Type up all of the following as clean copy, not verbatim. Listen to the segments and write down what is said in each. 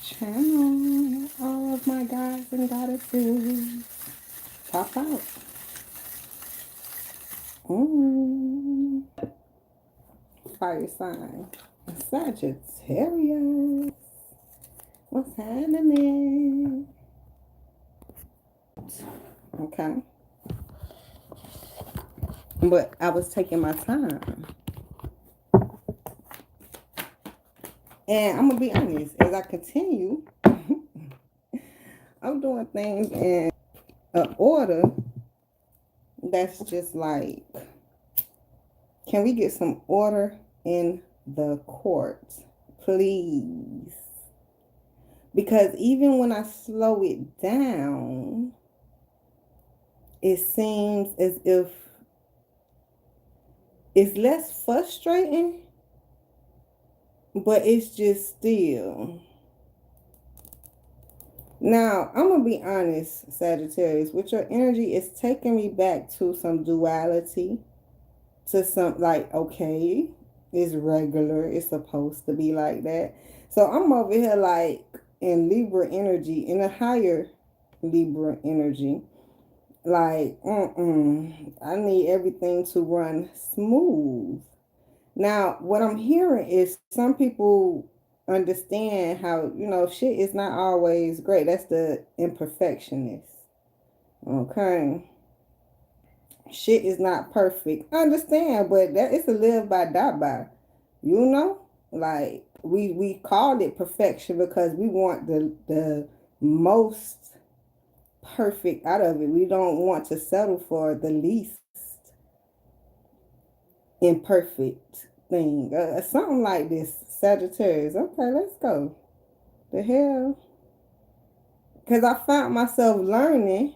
Channel, all of my guys and goddesses pop out. Fire sign Sagittarius, what's happening? Okay, but I was taking my time, and I'm gonna be honest, as I continue I'm doing things in an order that's just like, can we get some order in the court, please? Because even when I slow it down, it seems as if it's less frustrating, but it's just still. Now, I'm going to be honest, Sagittarius, with your energy, it's taking me back to some duality, to some, like, okay, it's regular, it's supposed to be like that. So I'm over here, like, in Libra energy, in a higher Libra energy. Like, I need everything to run smooth. Now, what I'm hearing is some people understand how, shit is not always great. That's the imperfectionist. Okay. Shit is not perfect. I understand, but that it's a live by, die by. Like we called it perfection because we want the most perfect out of it. We don't want to settle for the least imperfect thing. Something like this, Sagittarius. Okay, let's go. The hell? Because I found myself learning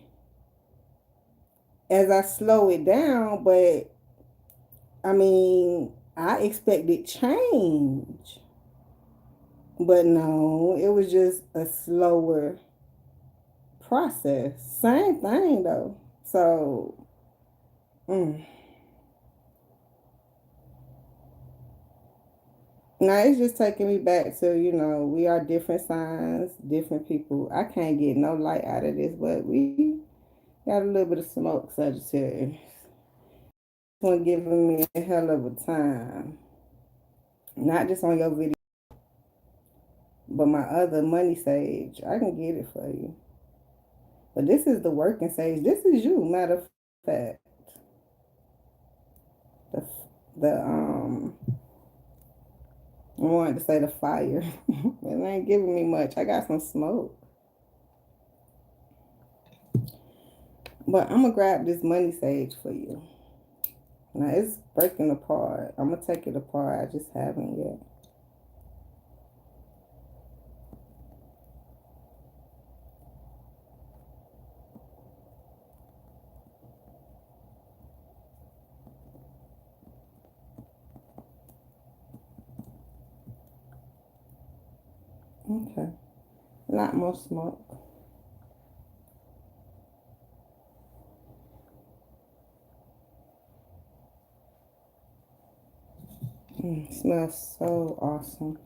as I slow it down, but I mean, I expected change. But no, it was just a slower process. Same thing though. So, now it's just taking me back to, we are different signs, different people. I can't get no light out of this, but we got a little bit of smoke, Sagittarius. One giving me a hell of a time. Not just on your video, but my other money sage. I can get it for you. But this is the working sage. This is you, matter of fact. I wanted to say the fire. It ain't giving me much. I got some smoke. But I'm going to grab this money sage for you. Now, it's breaking apart. I'm going to take it apart. I just haven't yet. Okay. A lot more smoke. Smells so awesome.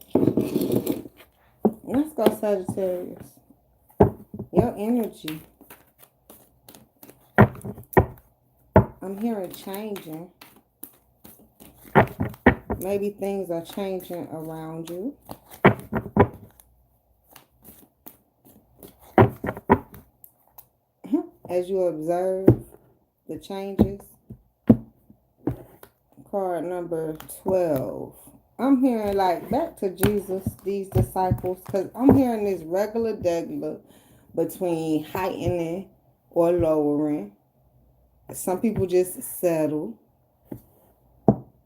Let's go, Sagittarius. Your energy. I'm hearing changing. Maybe things are changing around you. As you observe the changes. Card number 12. I'm hearing like back to Jesus, these disciples, because I'm hearing this regular degular between heightening or lowering. Some people just settle.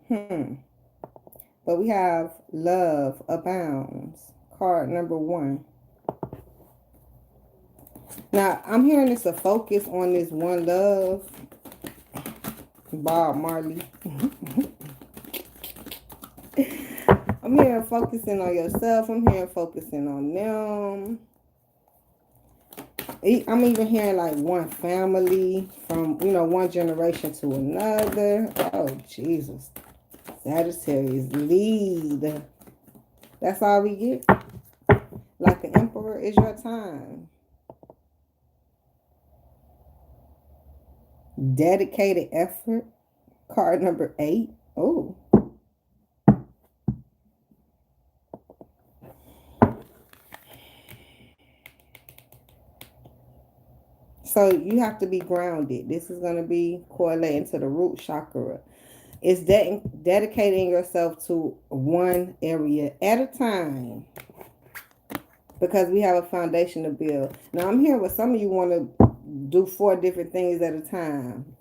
But we have love abounds. Card number 1. Now, I'm hearing this a focus on this one love. Bob Marley. I'm hearing focusing on yourself. I'm hearing focusing on them. I'm even hearing like one family from, one generation to another. Oh, Jesus. Sagittarius lead. That's all we get. Emperor is your time. Dedicated effort. Card number 8. Oh. So you have to be grounded. This is going to be correlating to the root chakra. It's dedicating yourself to one area at a time, because we have a foundation to build. Now, I'm hearing what some of you want to do 4 different things at a time.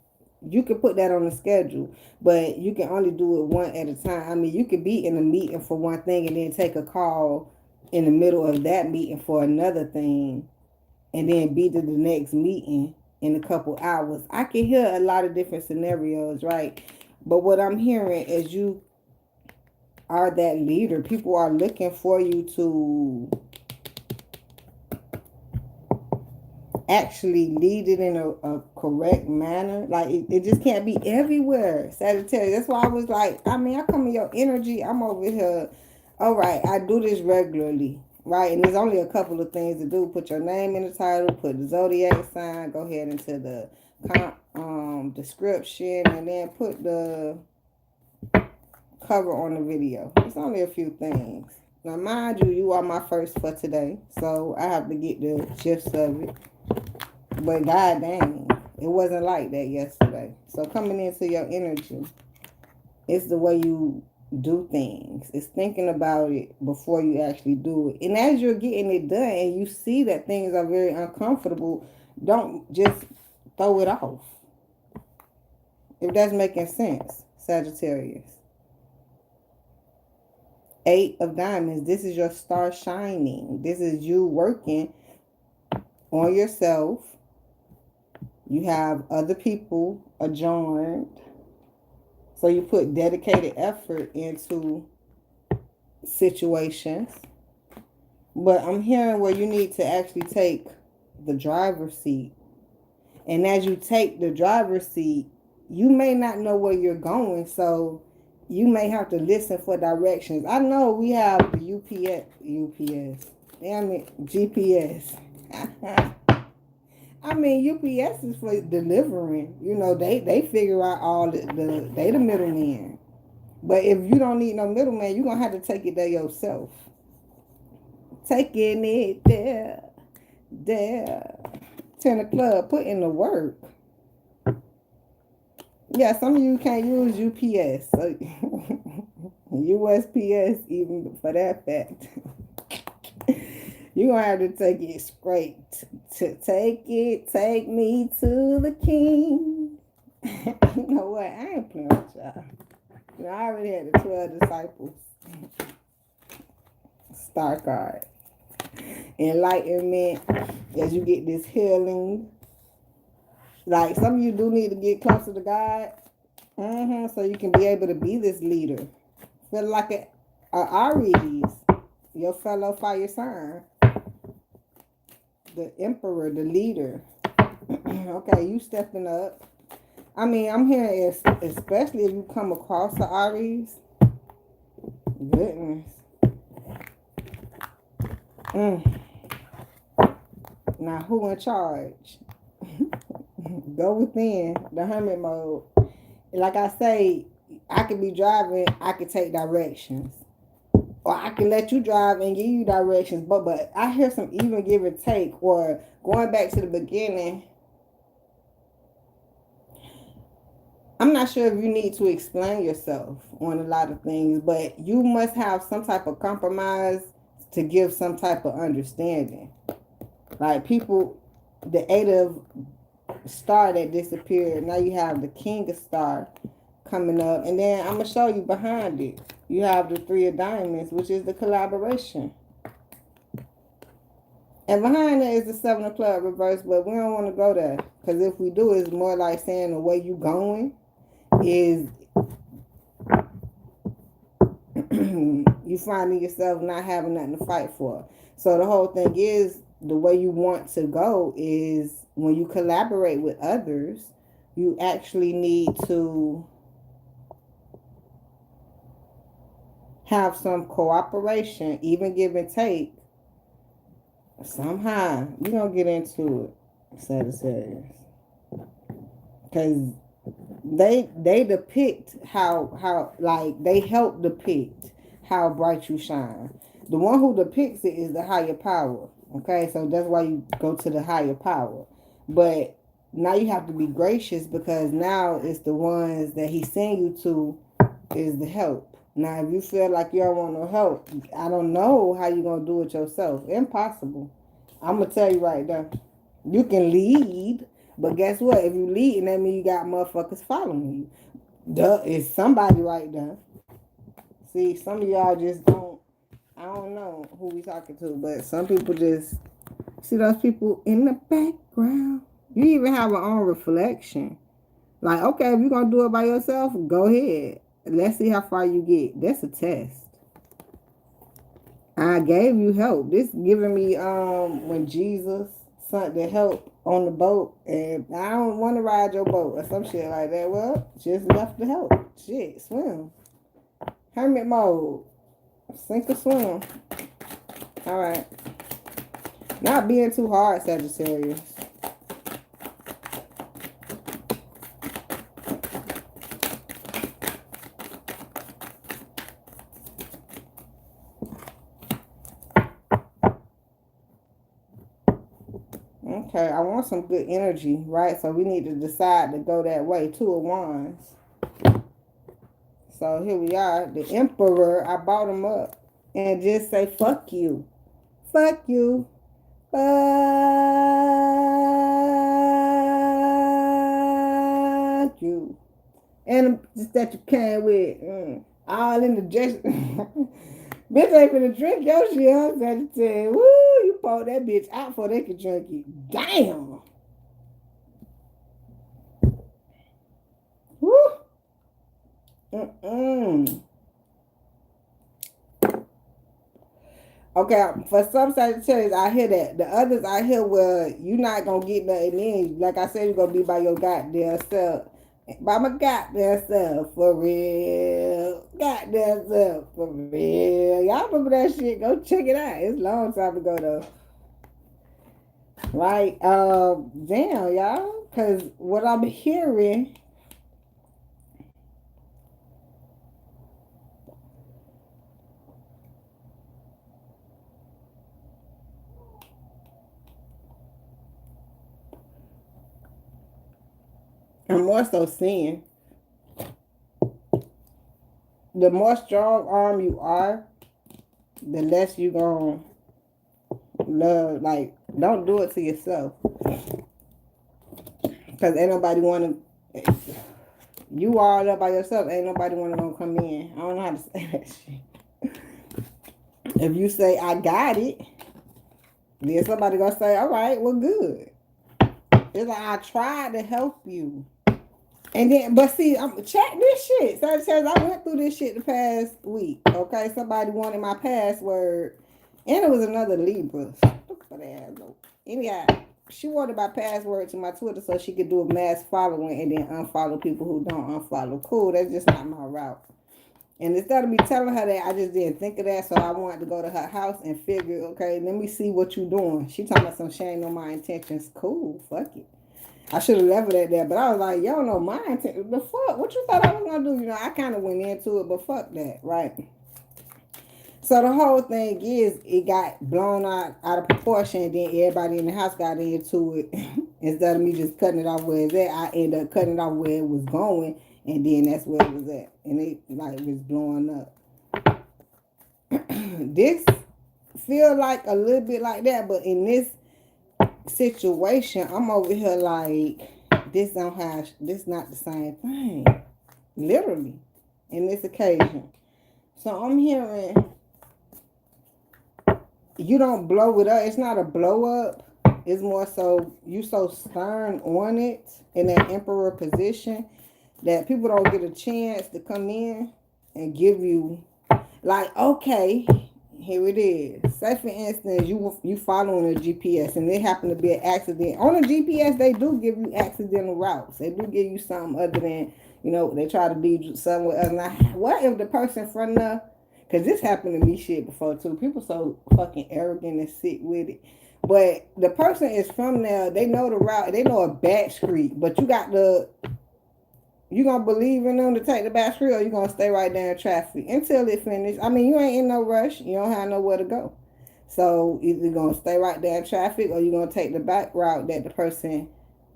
You can put that on the schedule, but you can only do it one at a time. I mean, you could be in a meeting for one thing and then take a call in the middle of that meeting for another thing, and then be to the next meeting in a couple hours. I can hear a lot of different scenarios, right? But what I'm hearing is you are that leader. People are looking for you to actually lead it in a correct manner. Like, it just can't be everywhere, Sagittarius. That's why I was like, I mean, I come in your energy. I'm over here. All right, I do this regularly, right? And there's only a couple of things to do. Put your name in the title, put the zodiac sign, go ahead into the description, and then put the cover on the video. It's only a few things. Now, mind you, you are my first for today, so I have to get the gist of it. But god dang, it wasn't like that yesterday. So coming into your energy, it's the way you do things. It's thinking about it before you actually do it. And as you're getting it done and you see that things are very uncomfortable, don't just throw it off. If that's making sense, Sagittarius. 8 of Diamonds. This is your star shining. This is you working on yourself. You have other people adjourned. So you put dedicated effort into situations. But I'm hearing where you need to actually take the driver's seat. And as you take the driver's seat, you may not know where you're going. So you may have to listen for directions. I know we have the UPS. Damn it, GPS. I mean, UPS is for delivering. You know, they figure out all they the middleman. But if you don't need no middleman, you're going to have to take it there yourself. Taking it there. 10 of club, put in the work. Yeah, some of you can't use UPS. So USPS, even for that fact. You're going to have to take it straight. Take me to the king. You know what? I ain't playing with y'all. You know, I already had the 12 disciples. Star card. Enlightenment. As you get this healing. Like, some of you do need to get closer to God. So you can be able to be this leader. Feel like a Aries. Your fellow fire sign. The emperor, the leader. Okay, you stepping up. I mean, I'm hearing, especially if you come across the Aries. Goodness. Now, who in charge? Go within the hermit mode. Like I say, I could be driving, I could take directions. Or I can let you drive and give you directions. But I hear some even give and take, or going back to the beginning. I'm not sure if you need to explain yourself on a lot of things, but you must have some type of compromise to give some type of understanding. Like people, the 8 of star that disappeared, now you have the King of Star coming up, and then I'm going to show you behind it. You have the 3 of Diamonds, which is the collaboration. And behind that is the 7 of Clubs reverse, but we don't want to go there. Because if we do, it's more like saying the way you going is you finding yourself not having nothing to fight for. So the whole thing is, the way you want to go is when you collaborate with others, you actually need to have some cooperation, even give and take, Somehow, we're going to get into it, Sagittarius. Because they depict how like they help depict how bright you shine. The one who depicts it is the higher power. Okay, so that's why you go to the higher power. But now you have to be gracious because now it's the ones that he's sent you to is the help. Now if you feel like you don't want no help, I don't know how you gonna do it yourself. Impossible. I'm gonna tell you right now. You can lead, but guess what? If you lead, that means you got motherfuckers following you. Duh, it's somebody right there. See, some of y'all just don't. I don't know who we talking to, but some people just see those people in the background. You even have your own reflection. Like, okay, if you're gonna do it by yourself, go ahead. Let's see how far you get. That's a test. I gave you help. This giving me when Jesus sent the help on the boat and I don't want to ride your boat or some shit like that. Well, just left the help. Shit, swim. Hermit mode. Sink or swim. Alright. Not being too hard, Sagittarius. Okay, I want some good energy, right? So we need to decide to go that way. 2 of Wands. So here we are. The Emperor, I bought him up. And just say, fuck you. Fuck you. Fuck you. And just that you came with. All in the just. Bitch ain't finna drink your shit, huh? Sagittarius. Woo, you pulled that bitch out before they could drink it. Damn. Woo. Okay, for some Sagittarius, I hear that. The others, I hear, well, you not gonna get nothing in. Like I said, you're gonna be by your goddamn self. By my goddamn self, for real. Goddamn self, for real. Y'all remember that shit? Go check it out. It's a long time ago, though. Right? Damn, y'all. Because what I'm hearing... I'm more so seeing the more strong arm you are, the less you gonna love. Like, don't do it to yourself. Because ain't nobody wanna, you all up by yourself, ain't nobody wanna gonna come in. I don't know how to say that shit. If you say, I got it, then somebody gonna say, all right, well, good. It's like, I tried to help you. And then, but see, check this shit. Sagittarius, I went through this shit the past week. Okay, somebody wanted my password, and it was another Libra. Anyhow, she wanted my password to my Twitter so she could do a mass following and then unfollow people who don't unfollow. Cool, that's just not my route. And instead of me telling her that, I just didn't think of that, so I wanted to go to her house and figure, okay, let me see what you doing. She talking about some shame on my intentions. Cool, fuck it. I should have left it at that, but I was like, y'all know my intention. The fuck? What you thought I was gonna do? You know, I kind of went into it, but fuck that, right? So the whole thing is, it got blown out of proportion, and then everybody in the house got into it. Instead of me just cutting it off where it's at, I ended up cutting it off where it was going, and then that's where it was at, and it like was blowing up. This feel like a little bit like that, but in this situation, I'm over here like, this not the same thing. Literally, in this occasion. So I'm hearing you don't blow it up. It's not a blow up. It's more so you so stern on it in that emperor position that people don't get a chance to come in and give you like, okay, here it is. Say for instance, you following a GPS and it happened to be an accident. On a GPS, they do give you accidental routes. They do give you something other than, you know, they try to lead you somewhere else. Now, what if the person in front of, because this happened to me shit before too. People so fucking arrogant and sick with it. But the person is from there. They know the route. They know a back street. But you gonna believe in them to take the back street, or you gonna stay right there in traffic until it finish. I mean, you ain't in no rush. You don't have nowhere to go. So either you're gonna stay right there in traffic, or you're gonna take the back route that the person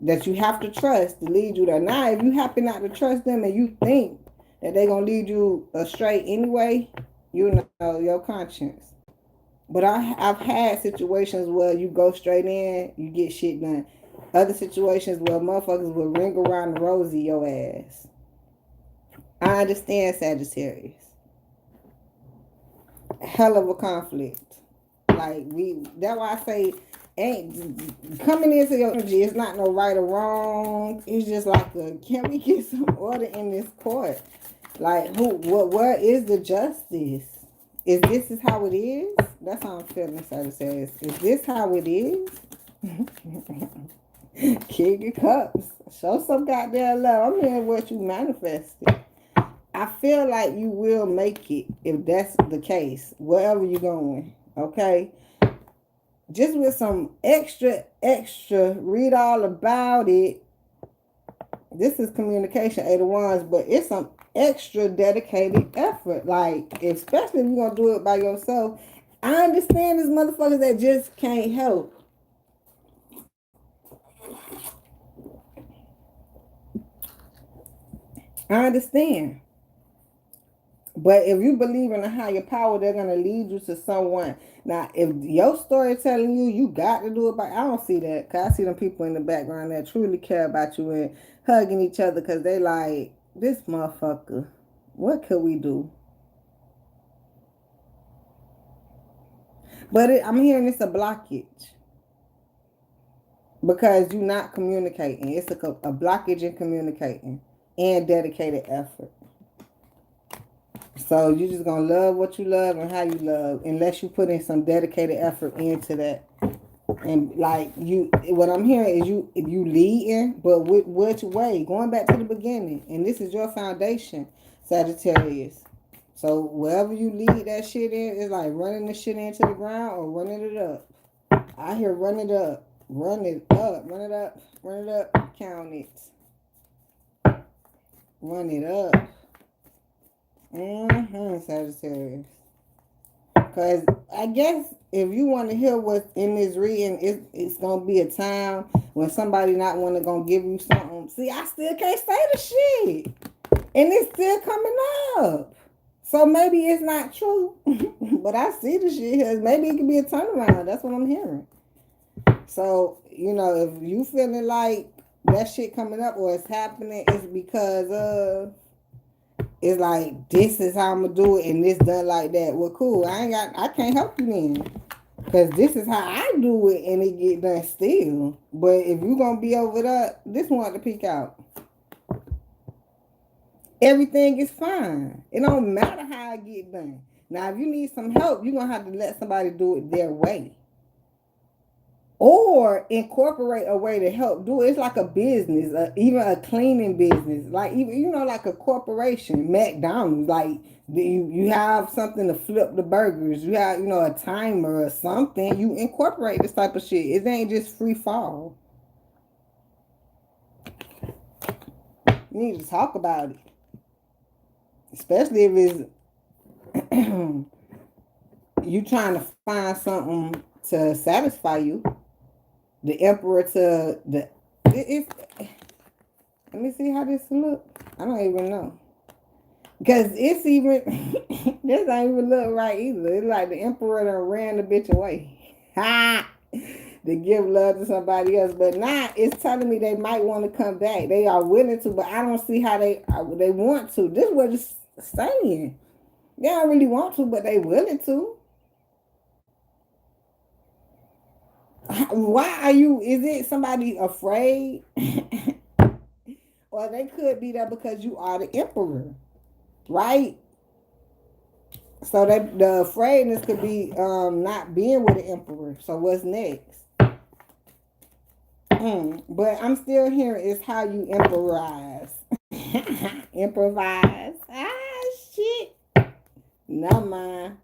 that you have to trust to lead you there. Now, if you happen not to trust them and you think that they're gonna lead you astray anyway, you know your conscience. But I've had situations where you go straight in, you get shit done. Other situations where motherfuckers will ring around the rosy your ass. I understand Sagittarius. Hell of a conflict. That's why I say ain't coming into your energy, it's not no right or wrong. It's just like can we get some order in this court? Like where is the justice? Is how it is? That's how I'm feeling, Sagittarius. Is this how it is? King of Cups. Show some goddamn love. I'm hearing what you manifested. I feel like you will make it if that's the case, wherever you're going. Okay? Just with some extra, read all about it. This is communication, 8 of Wands, but it's some extra dedicated effort. Like, especially if you're going to do it by yourself. I understand there's motherfuckers that just can't help. I understand. But if you believe in a higher power, they're going to lead you to someone. Now, if your story telling you, you got to do it by, I don't see that. Because I see them people in the background that truly care about you and hugging each other because they like, this motherfucker, what could we do? But I'm hearing it's a blockage. Because you're not communicating. It's a blockage in communicating and dedicated effort. So you're just gonna love what you love and how you love, unless you put in some dedicated effort into that. And like what I'm hearing is you leading, but which way? Going back to the beginning, and this is your foundation, Sagittarius. So wherever you lead that shit in, it's like running the shit into the ground or running it up. I hear run it up, run it up, run it up, run it up, count it, run it up. Sagittarius. Because I guess if you want to hear what's in this reading, it's going to be a time when somebody not going to give you something. See, I still can't say the shit. And it's still coming up. So maybe it's not true. But I see the shit here. Maybe it could be a turnaround. That's what I'm hearing. So, if you feeling like that shit coming up or it's happening, it's because of... It's like, this is how I'm gonna do it, and this done like that. Well, cool. I can't help you then, because this is how I do it, and it get done still. But if you gonna be over there, this one to peek out. Everything is fine. It don't matter how it get done. Now, if you need some help, you're gonna have to let somebody do it their way. Or incorporate a way to help do it. It's like a business, even a cleaning business, like even like a corporation, McDonald's. Like you have something to flip the burgers. You have a timer or something. You incorporate this type of shit. It ain't just free fall. You need to talk about it, especially if it's you trying to find something to satisfy you. The emperor to the let me see how this look. I don't even know, because it's even this don't even look right either. It's like the emperor done ran the bitch away to give love to somebody else. But now it's telling me they might want to come back. They are willing to, but I don't see how they want to. This is what it's saying. They don't really want to, but they willing to. Why are you? Is it somebody afraid? Or they could be there because you are the emperor, right? So the afraidness could be not being with the emperor. So what's next? But I'm still hearing it's how you improvise. Improvise. Shit. Never mind.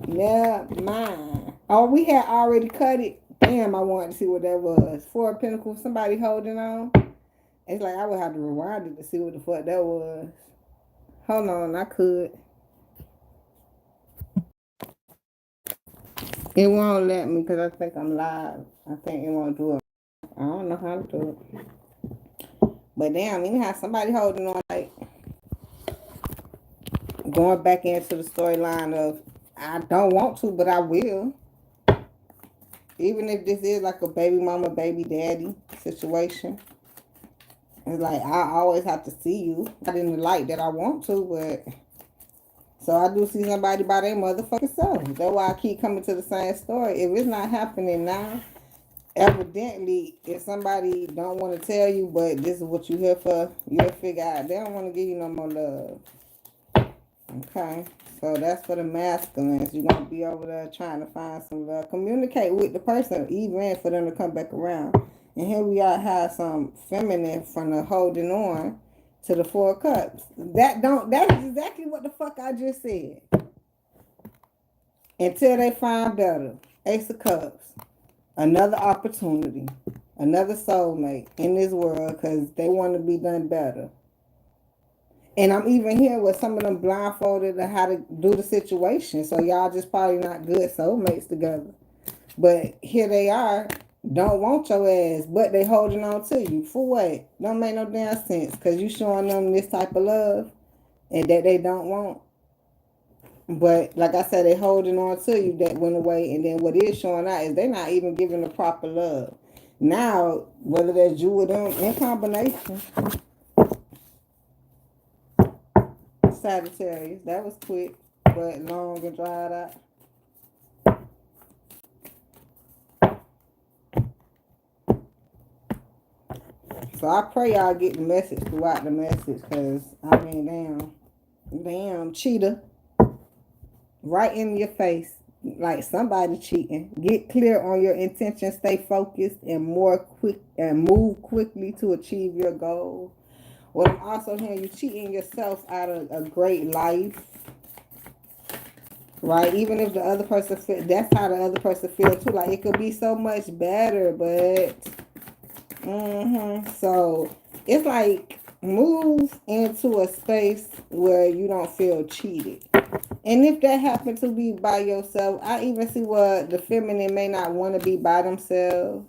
Never mind. Oh, we had already cut it. Damn, I wanted to see what that was. Four of Pentacles, somebody holding on. It's like I would have to rewind it to see what the fuck that was. Hold on, I could. It won't let me because I think I'm live. I think it won't do it. I don't know how to do it. But damn, anyhow, somebody holding on, like going back into the storyline of I don't want to, but I will. Even if this is like a baby mama, baby daddy situation. It's like I always have to see you. Not in the light that I want to, but so I do see somebody by their motherfucking self. That's why I keep coming to the same story. If it's not happening now, evidently, if somebody don't want to tell you, but this is what you here for, you'll figure out they don't want to give you no more love. Okay, so that's for the masculines. You're gonna be over there trying to find some love. Communicate with the person, even for them to come back around. And here we are have some feminine from the holding on to the Four of Cups. That is exactly what the fuck I just said. Until they find better. Ace of Cups. Another opportunity. Another soulmate in this world because they want to be done better. And I'm even here with some of them blindfolded on how to do the situation. So y'all just probably not good soulmates together. But here they are, don't want your ass, but they holding on to you. For what? Don't make no damn sense. Because you showing them this type of love and that they don't want. But like I said, they holding on to you that went away. And then what is showing out is they're not even giving the proper love. Now, whether that's you or them in combination. Sagittarius. That was quick, but long and dried out. So I pray y'all get the message throughout the message, because, I mean, damn, cheater. Right in your face, like somebody cheating. Get clear on your intention, stay focused, and move quickly to achieve your goal. Well, I'm also hearing you cheating yourself out of a great life. Right? Even if the other person feel, that's how the other person feels too. Like it could be so much better, but so it's like move into a space where you don't feel cheated. And if that happens to be by yourself, I even see what the feminine may not want to be by themselves.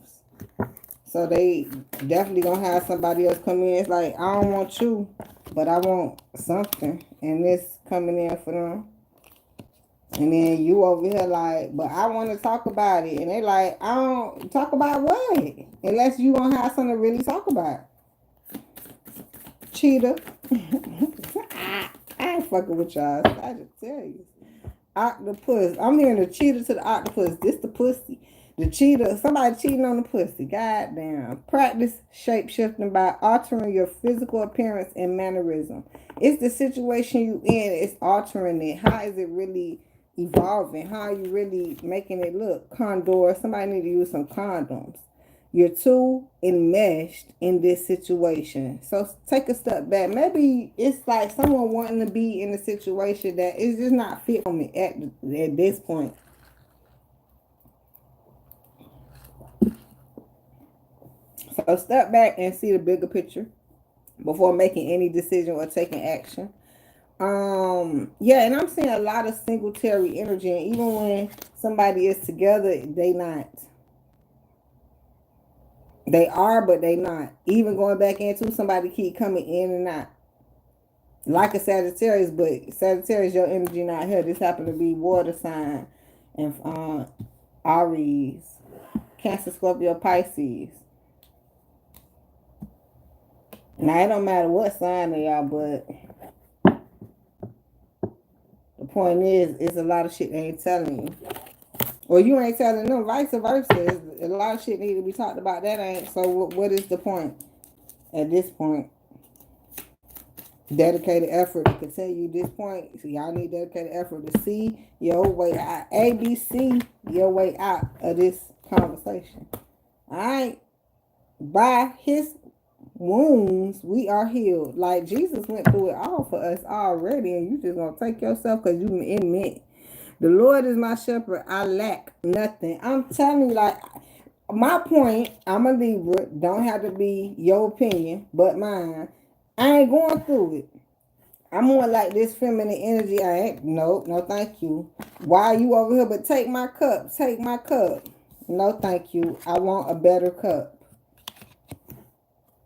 So they definitely gonna have somebody else come in. It's like, I don't want you, but I want something. And this coming in for them. And then you over here like, but I want to talk about it. And they like, I don't talk about what? Unless you gonna have something to really talk about. Cheater. I ain't fucking with y'all. Sagittarius. Octopus. I'm hearing the cheater to the octopus. This the pussy. The cheater. Somebody cheating on the pussy. Goddamn. Practice shape shifting by altering your physical appearance and mannerism. It's the situation you in. It's altering it. How is it really evolving? How are you really making it look? Condor. Somebody need to use some condoms. You're too enmeshed in this situation. So take a step back. Maybe it's like someone wanting to be in a situation that is just not fit for me at this point. So step back and see the bigger picture before making any decision or taking action. Yeah, and I'm seeing a lot of singletary energy, and even when somebody is together, they not. They are, but they not. Even going back into somebody keep coming in and out. Like a Sagittarius, but Sagittarius, your energy not here. This happened to be water sign and Aries, Cancer, Scorpio, Pisces. Now it don't matter what sign they are, but the point is, it's a lot of shit they ain't telling you. Or you ain't telling them, vice versa. A lot of shit need to be talked about. That ain't. So what is the point at this point? Dedicated effort to continue this point. So y'all need dedicated effort to see your way out. ABC, your way out of this conversation. Alright. By his wounds, we are healed. Like Jesus went through it all for us already, and you just gonna take yourself because you admit The Lord is my shepherd. I lack nothing. I'm telling you, like, my point, I'm a Libra. Don't have to be your opinion, but mine. I ain't going through it. I'm more like this feminine energy. I ain't. No, thank you. Why are you over here? But take my cup. Take my cup. No, thank you. I want a better cup.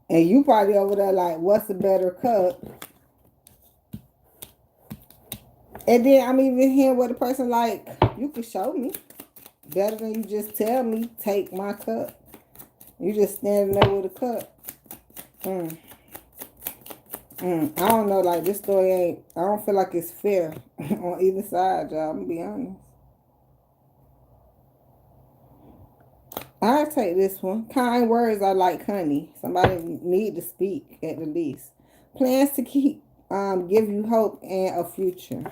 And you probably over there like, what's a better cup? And then I'm even hearing what a person like, you can show me. Better than you just tell me, take my cup. You just standing there with a cup. I don't know, like this story ain't, I don't feel like it's fair on either side, y'all. I'm gonna be honest. I take this one. Kind words are like honey. Somebody need to speak at the least. Plans to keep, give you hope and a future.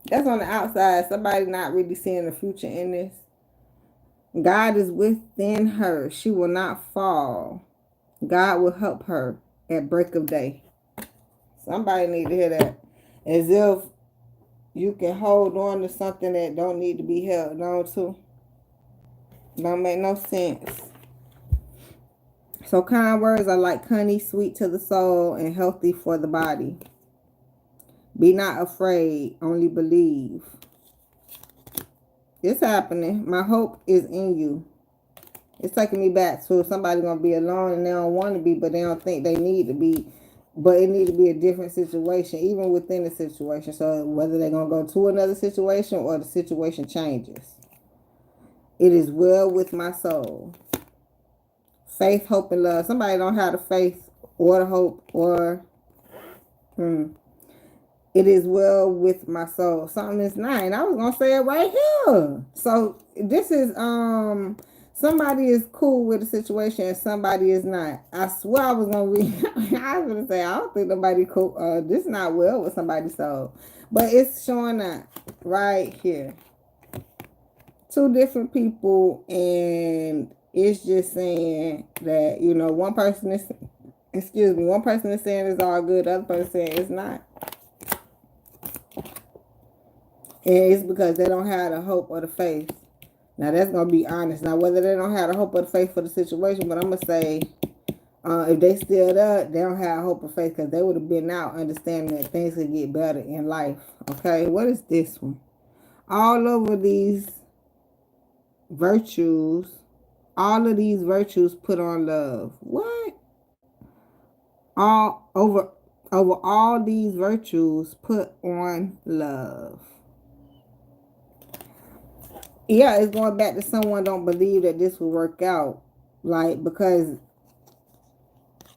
That's on the outside. Somebody not really seeing the future in this. God is within her. She will not fall. God will help her at break of day. Somebody need to hear that. As if you can hold on to something that don't need to be held on to. Don't make no sense. So kind words are like honey, sweet to the soul and healthy for the body. Be not afraid, only believe. It's happening. My hope is in you. It's taking me back to somebody gonna be alone and they don't want to be, but they don't think they need to be. But it need to be a different situation, even within the situation. So whether they're gonna go to another situation or the situation changes. It is well with my soul. Faith, hope, and love. Somebody don't have the faith or the hope or it is well with my soul. Something is not. And I was gonna say it right here. So this is somebody is cool with the situation and somebody is not. I swear I was gonna read. I was gonna say I don't think nobody cool. This is not well with somebody's soul, but it's showing that right here. Two different people, and it's just saying that one person is, one person is saying it's all good, the other person saying it's not. And it's because they don't have the hope or the faith. Now, that's going to be honest. Now, whether they don't have the hope or the faith for the situation, but I'm going to say, if they still there, they don't have hope or faith because they would have been out understanding that things could get better in life. Okay, what is this one? All over these virtues, all of these virtues put on love. What? All over all these virtues put on love. Yeah, it's going back to someone don't believe that this will work out. Like, because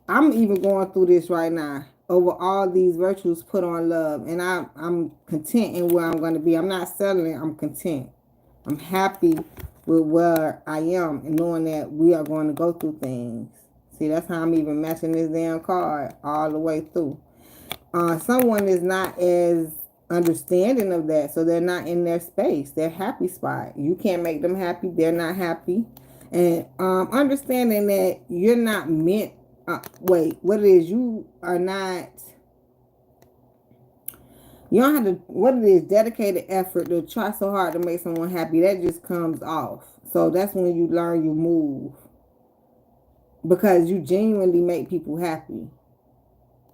I'm even going through this right now. Over all these virtues put on love. And I'm content in where I'm going to be. I'm not settling. I'm content. I'm happy with where I am and knowing that we are going to go through things. See, that's how I'm even matching this damn card all the way through. Someone is not as understanding of that, so they're not in their space, their happy spot. You can't make them happy, they're not happy. And understanding that you're not meant, what it is, you are not, you don't have to, what it is, dedicated effort to try so hard to make someone happy, that just comes off. So that's when you learn you move, because you genuinely make people happy.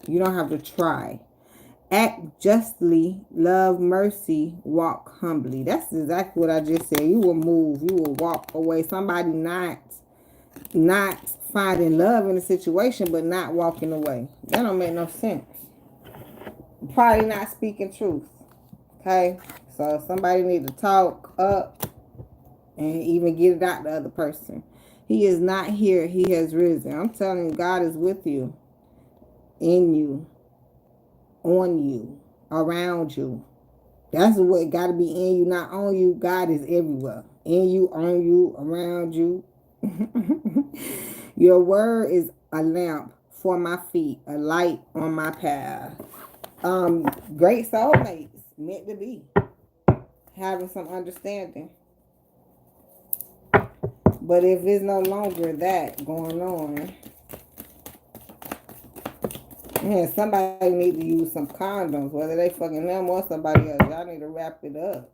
You don't have to try. Act justly, love mercy, walk humbly. That's exactly what I just said. You will move. You will walk away. Somebody not finding love in the situation, but not walking away. That don't make no sense. Probably not speaking truth. Okay? So somebody need to talk up and even get it out the other person. He is not here. He has risen. I'm telling you, God is with you, in you, on you, around you. That's what got to be in you, not on you. God is everywhere. In you, on you, around you. Your word is a lamp for my feet, a light on my path. Great soulmates, meant to be. Having some understanding. But if it's no longer that going on, man, somebody need to use some condoms, whether they fucking them or somebody else. Y'all need to wrap it up.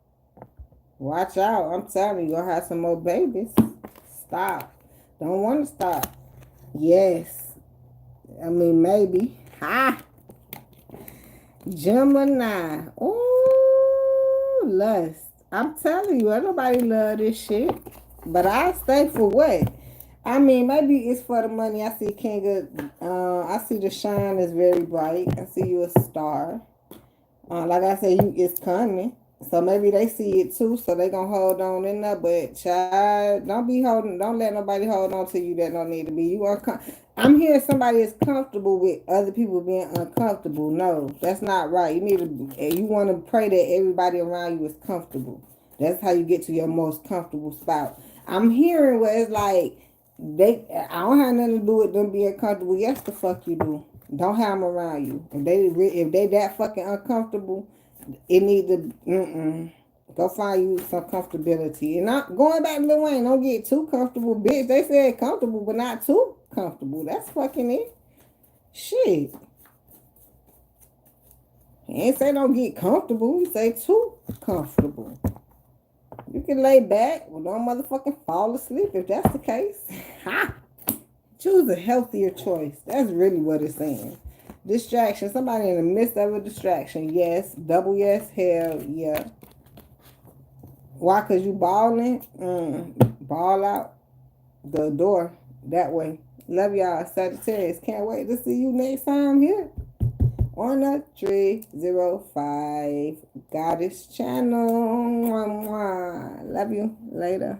Watch out. I'm telling you, you're going to have some more babies. Stop. Don't want to stop. Yes. I mean, maybe. Ha! Gemini. Ooh, lust. I'm telling you, ain't nobody love this shit. But I stay for what? I mean, maybe it's for the money. I see King of, I see the shine is very bright. I see you a star. Like I said, it's coming. So maybe they see it too, so they gonna hold on in there. But child, don't let nobody hold on to you that don't need to be. I'm hearing somebody is comfortable with other people being uncomfortable. No, that's not right. You want to pray that everybody around you is comfortable. That's how you get to your most comfortable spot. I'm hearing where it's like I don't have nothing to do with them being comfortable. Yes, the fuck you do. Don't have them around you. If they that fucking uncomfortable, it need to go find you some comfortability. And not going back to Lil Wayne, don't get too comfortable, bitch. They said comfortable, but not too comfortable. That's fucking it. Shit. He ain't say don't get comfortable. He say too comfortable. You can lay back, well, don't motherfucking fall asleep if that's the case. Ha! Choose a healthier choice. That's really what it's saying. Distraction. Somebody in the midst of a distraction. Yes. Double yes. Hell yeah. Why? Because you balling? Ball out the door that way. Love y'all. Sagittarius. Can't wait to see you next time here on the 305 Goddess channel. Love you. Later.